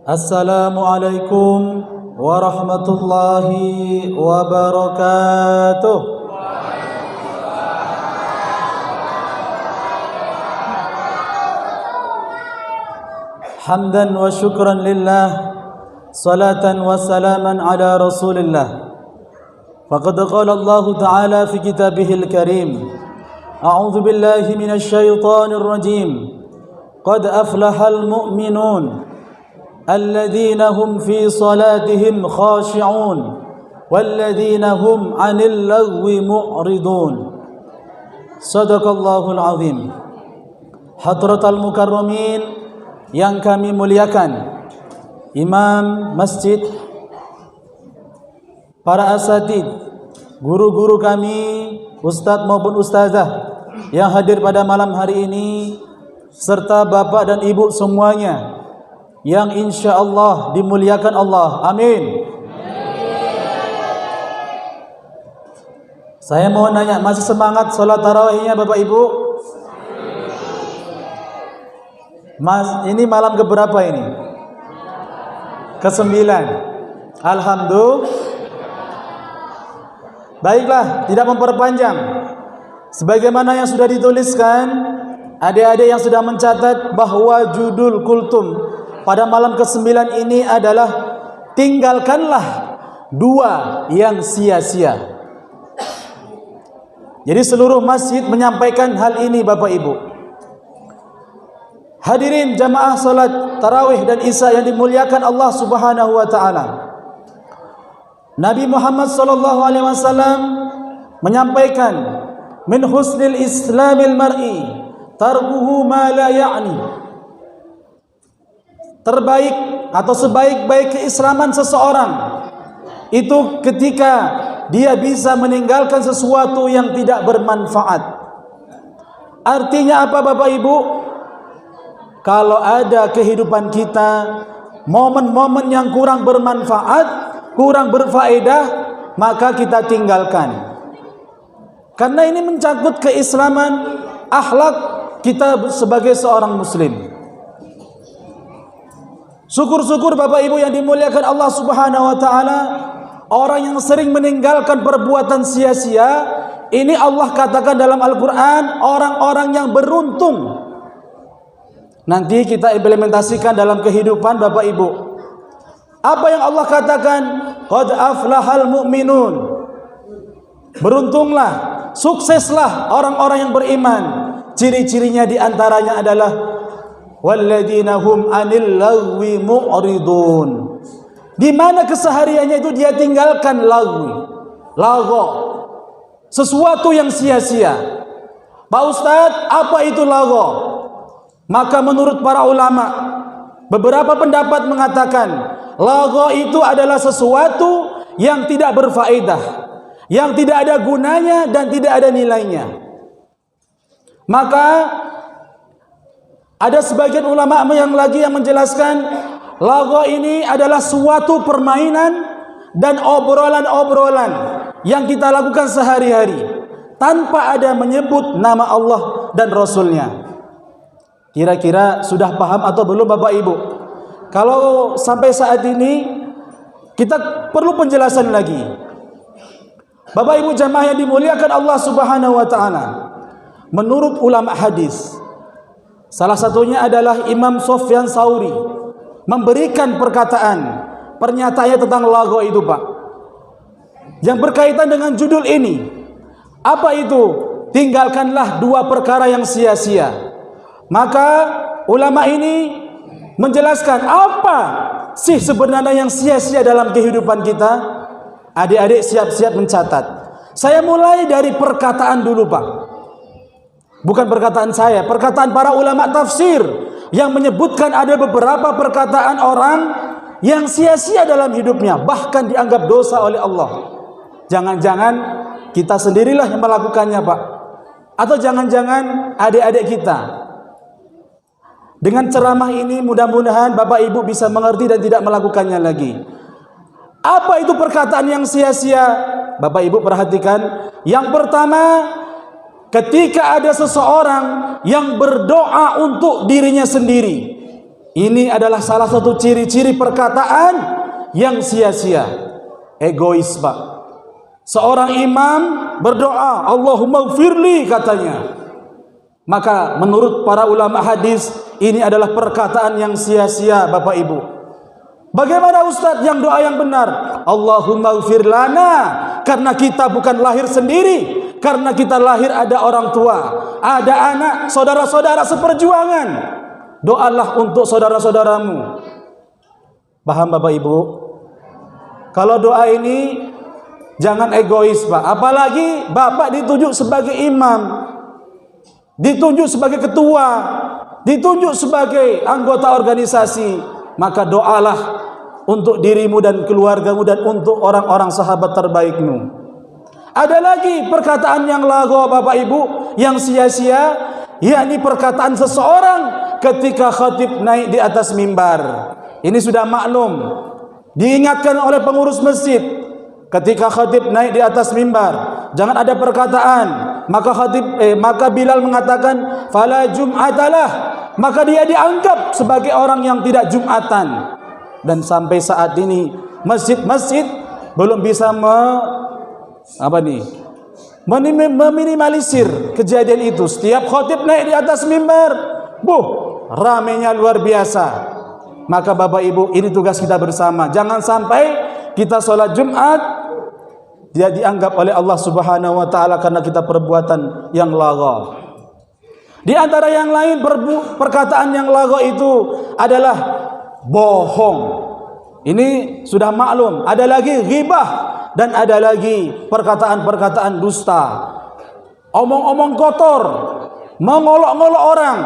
Assalamualaikum warahmatullahi wabarakatuh. Hamdan wa syukran lillah, salatan wa salaman ala rasulillah. Faqad qala Allah Ta'ala fi kitabihil karim, a'udzu billahi minasy syaithanir rajim. Qad aflahal mu'minun الذين هم في صلاتهم خاشعون والذين هم عن اللغو معرضون. صدق الله العظيم. Hadratal mukarramin yang kami muliakan, imam masjid, para asatid, guru-guru kami, ustadz maupun ustazah yang hadir pada malam hari ini, serta bapak dan ibu semuanya yang insya-Allah dimuliakan Allah. Amin. Saya mau nanya, masih semangat sholat tarawihnya Bapak Ibu? Mas, ini malam keberapa ini? Ke-9. Alhamdulillah. Baiklah, tidak memperpanjang. Sebagaimana yang sudah dituliskan, adik-adik yang sudah mencatat bahwa judul kultum pada malam ke-9 ini adalah tinggalkanlah dua yang sia-sia. Jadi seluruh masjid menyampaikan hal ini Bapak Ibu. Hadirin jamaah salat tarawih dan isya yang dimuliakan Allah Subhanahu wa taala. Nabi Muhammad sallallahu alaihi wasallam menyampaikan, min husnil islamil mar'i tarkuhu ma la ya'ni. Terbaik atau sebaik-baik keislaman seseorang itu ketika dia bisa meninggalkan sesuatu yang tidak bermanfaat. Artinya apa Bapak Ibu? Kalau ada kehidupan kita momen-momen yang kurang bermanfaat, kurang berfaedah, maka kita tinggalkan. Karena ini mencangkut keislaman, akhlak kita sebagai seorang muslim. Syukur-syukur Bapak Ibu yang dimuliakan Allah Subhanahu wa taala, orang yang sering meninggalkan perbuatan sia-sia, ini Allah katakan dalam Al-Qur'an orang-orang yang beruntung. Nanti kita implementasikan dalam kehidupan Bapak Ibu. Apa yang Allah katakan? Qad aflahal mu'minun. Beruntunglah, sukseslah orang-orang yang beriman. Ciri-cirinya diantaranya adalah walladzina hum 'anil lagwi mu'ridun. Di mana kesehariannya itu dia tinggalkan lagwi, lago, sesuatu yang sia-sia. Pak Ustadz, apa itu lago? Maka menurut para ulama, beberapa pendapat mengatakan lago itu adalah sesuatu yang tidak berfaedah, yang tidak ada gunanya dan tidak ada nilainya. Maka ada sebagian ulama yang menjelaskan lago ini adalah suatu permainan dan obrolan-obrolan yang kita lakukan sehari-hari tanpa ada menyebut nama Allah dan Rasulnya. Kira-kira sudah paham atau belum Bapak Ibu? Kalau sampai saat ini kita perlu penjelasan lagi. Bapak Ibu jamaah yang dimuliakan Allah Subhanahu wa taala, menurut ulama hadis, salah satunya adalah Imam Sufyan Tsauri memberikan pernyataannya tentang lago itu Pak, yang berkaitan dengan judul ini. Apa itu? Tinggalkanlah dua perkara yang sia-sia. Maka ulama ini menjelaskan apa sih sebenarnya yang sia-sia dalam kehidupan kita. Adik-adik siap-siap mencatat. Saya mulai dari perkataan dulu Pak. Bukan perkataan saya, perkataan para ulama tafsir yang menyebutkan ada beberapa perkataan orang yang sia-sia dalam hidupnya, bahkan dianggap dosa oleh Allah. Jangan-jangan kita sendirilah yang melakukannya Pak, atau jangan-jangan adik-adik kita. Dengan ceramah ini mudah-mudahan Bapak Ibu bisa mengerti dan tidak melakukannya lagi. Apa itu perkataan yang sia-sia? Bapak Ibu perhatikan. Yang pertama, ketika ada seseorang yang berdoa untuk dirinya sendiri, Ini adalah salah satu ciri-ciri perkataan yang sia-sia. Egois, Pak. Seorang imam berdoa, Allahumma gfirli, katanya. Maka menurut para ulama hadis, ini adalah perkataan yang sia-sia, Bapak Ibu. Bagaimana Ustadz yang doa yang benar? Allahumma gfir lana, karena kita bukan lahir sendiri, karena kita lahir ada orang tua, ada anak, saudara-saudara seperjuangan. Doalah untuk saudara-saudaramu. Paham Bapak Ibu? Kalau doa ini jangan egois, Pak. Apalagi Bapak ditunjuk sebagai imam, ditunjuk sebagai ketua, ditunjuk sebagai anggota organisasi, maka doalah untuk dirimu dan keluargamu dan untuk orang-orang sahabat terbaikmu. Ada lagi perkataan yang lagu, Bapak Ibu, yang sia-sia, yakni perkataan seseorang ketika khatib naik di atas mimbar. Ini sudah maklum, diingatkan oleh pengurus masjid. Ketika khatib naik di atas mimbar, jangan ada perkataan. Maka Bilal mengatakan, fala jum'atalah, maka dia dianggap sebagai orang yang tidak jumatan. Dan sampai saat ini masjid-masjid belum bisa meminimalisir kejadian itu. Setiap khatib naik di atas mimbar, ramainya luar biasa. Maka Bapak Ibu, ini tugas kita bersama. Jangan sampai kita sholat Jumat dia dianggap oleh Allah Subhanahu wa taala karena kita perbuatan yang lagha. Di antara yang lain, perkataan yang lagha itu adalah bohong. Ini sudah maklum. Ada lagi ghibah dan ada lagi perkataan-perkataan dusta. Omong-omong kotor, mengolok-olok orang.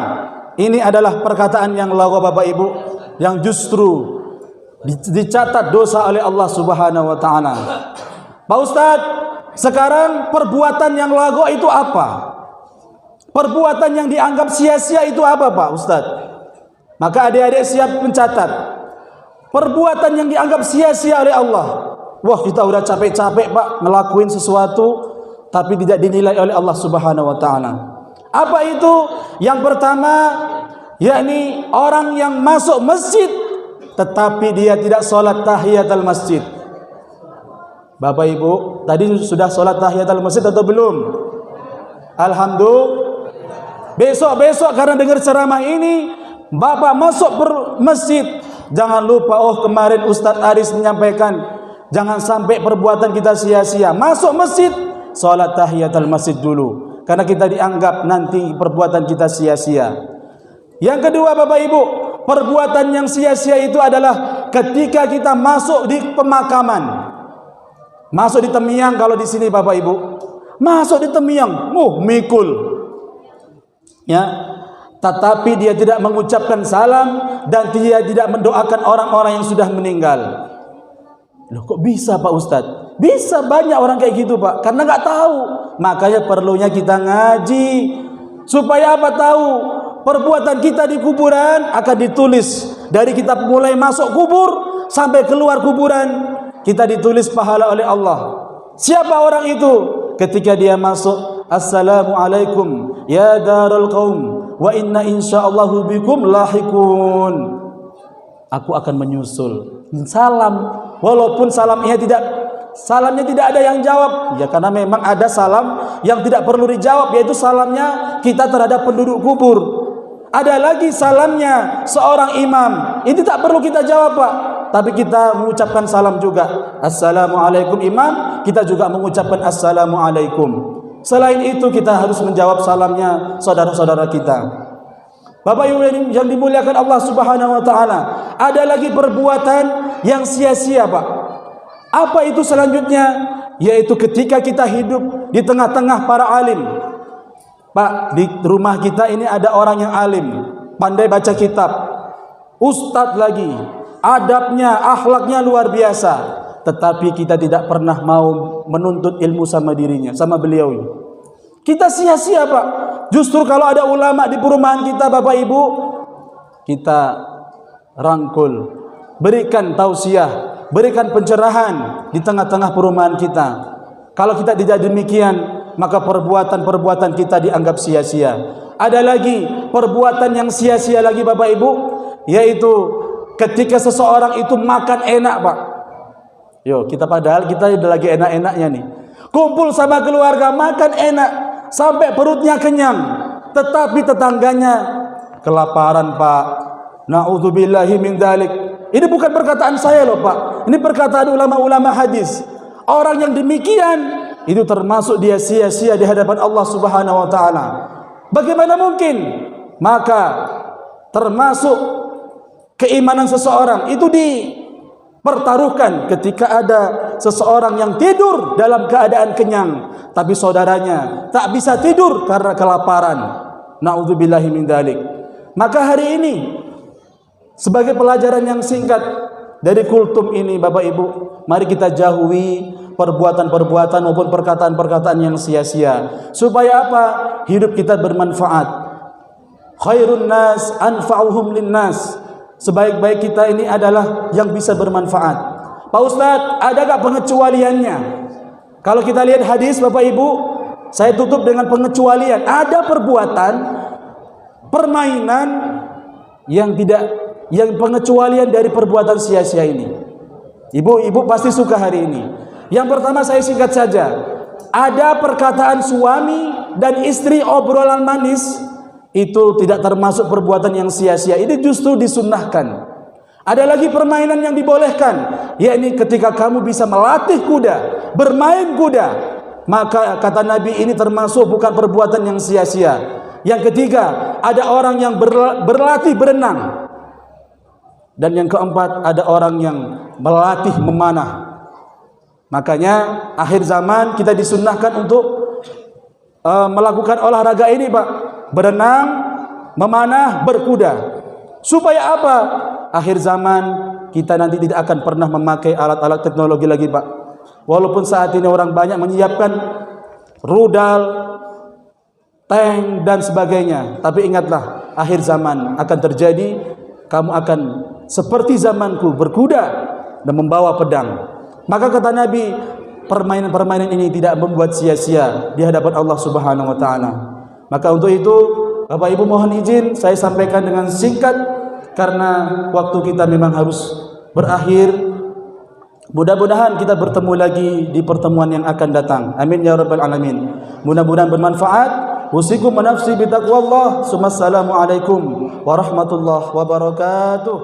Ini adalah perkataan yang lagha, Bapak Ibu, yang justru dicatat dosa oleh Allah Subhanahu wa taala. Pak Ustadz, sekarang perbuatan yang lagu itu apa? Perbuatan yang dianggap sia-sia itu apa, Pak Ustadz? Maka adik-adik siap mencatat. Perbuatan yang dianggap sia-sia oleh Allah. Wah, kita udah capek-capek, Pak, ngelakuin sesuatu tapi tidak dinilai oleh Allah Subhanahu wa taala. Apa itu? Yang pertama, yakni orang yang masuk masjid tetapi dia tidak sholat tahiyatul masjid. Bapak Ibu, tadi sudah sholat tahiyatul masjid atau belum? Alhamdulillah. Besok-besok karena dengar ceramah ini, Bapak masuk masjid, jangan lupa, kemarin Ustadz Aris menyampaikan, jangan sampai perbuatan kita sia-sia. Masuk masjid, sholat tahiyatul masjid dulu, karena kita dianggap nanti perbuatan kita sia-sia. Yang kedua, Bapak Ibu, perbuatan yang sia-sia itu adalah ketika kita masuk di pemakaman. Masuk di Temiang, kalau di sini Bapak Ibu, masuk di Temiang, mikul, ya. Tetapi dia tidak mengucapkan salam dan dia tidak mendoakan orang-orang yang sudah meninggal. Loh, kok bisa Pak Ustadz? Bisa, banyak orang kayak gitu, Pak, karena nggak tahu. Makanya perlunya kita ngaji supaya apa? Tahu perbuatan kita di kuburan akan ditulis dari kita mulai masuk kubur sampai keluar kuburan. Kita ditulis pahala oleh Allah. Siapa orang itu? Ketika dia masuk, Assalamualaikum ya darul qaum wa inna insyaallahu bikum lahikun. Aku akan menyusul. Salam. Walaupun salamnya tidak ada yang jawab. Ya, karena memang ada salam yang tidak perlu dijawab, yaitu salamnya kita terhadap penduduk kubur. Ada lagi salamnya seorang imam. Ini tak perlu kita jawab, Pak, tapi kita mengucapkan salam juga. Assalamualaikum imam, kita juga mengucapkan assalamualaikum. Selain itu kita harus menjawab salamnya saudara-saudara kita. Bapak Ibu yang dimuliakan Allah Subhanahu wa taala, ada lagi perbuatan yang sia-sia, Pak. Apa itu selanjutnya? Yaitu ketika kita hidup di tengah-tengah para alim. Pak, di rumah kita ini ada orang yang alim, pandai baca kitab, ustadz lagi, adabnya, akhlaknya luar biasa, tetapi kita tidak pernah mau menuntut ilmu sama dirinya, sama beliau. Kita sia-sia, Pak. Justru kalau ada ulama di perumahan kita, Bapak Ibu, kita rangkul, berikan tausiah, berikan pencerahan di tengah-tengah perumahan kita. Kalau kita tidak demikian, maka perbuatan-perbuatan kita dianggap sia-sia. Ada lagi perbuatan yang sia-sia lagi, Bapak Ibu, yaitu ketika seseorang itu makan enak, Pak. Yo, padahal kita udah lagi enak-enaknya nih. Kumpul sama keluarga, makan enak sampai perutnya kenyang, tetapi tetangganya kelaparan, Pak. Na'udzubillahi min dzalik. Ini bukan perkataan saya loh, Pak. Ini perkataan ulama-ulama hadis. Orang yang demikian itu termasuk dia sia-sia di hadapan Allah Subhanahu wa taala. Bagaimana mungkin? Maka termasuk keimanan seseorang itu dipertaruhkan ketika ada seseorang yang tidur dalam keadaan kenyang, tapi saudaranya tak bisa tidur karena kelaparan. Na'udzubillahi min dzalik. Maka hari ini sebagai pelajaran yang singkat dari kultum ini, Bapak Ibu, mari kita jauhi perbuatan-perbuatan maupun perkataan-perkataan yang sia-sia. Supaya apa? Hidup kita bermanfaat. Khairun nas anfa'uhum linnas. Sebaik-baik kita ini adalah yang bisa bermanfaat. Pak Ustadz, ada gak pengecualiannya? Kalau kita lihat hadis, Bapak Ibu, saya tutup dengan pengecualian. Ada perbuatan, permainan yang pengecualian dari perbuatan sia-sia ini. Ibu pasti suka hari ini. Yang pertama saya singkat saja. Ada perkataan suami dan istri obrolan manis, itu tidak termasuk perbuatan yang sia-sia. Ini justru disunnahkan. Ada lagi permainan yang dibolehkan, yakni ketika kamu bisa melatih kuda, bermain kuda, maka kata Nabi ini termasuk bukan perbuatan yang sia-sia. Yang ketiga, ada orang yang berlatih berenang. Dan yang keempat, ada orang yang melatih memanah. Makanya akhir zaman kita disunnahkan untuk melakukan olahraga ini, Pak. Berenang, memanah, berkuda. Supaya apa? Akhir zaman kita nanti tidak akan pernah memakai alat-alat teknologi lagi, Pak. Walaupun saat ini orang banyak menyiapkan rudal, tank dan sebagainya, tapi ingatlah, akhir zaman akan terjadi, kamu akan seperti zamanku, berkuda dan membawa pedang. Maka kata Nabi, permainan-permainan ini tidak membuat sia-sia di hadapan Allah Subhanahu wa taala. Maka untuk itu, Bapak Ibu mohon izin saya sampaikan dengan singkat karena waktu kita memang harus berakhir. Mudah-mudahan kita bertemu lagi di pertemuan yang akan datang. Amin ya rabbal alamin. Mudah-mudahan bermanfaat. Usikum wa nafsi bitaqwallah. Assalamualaikum warahmatullahi wabarakatuh.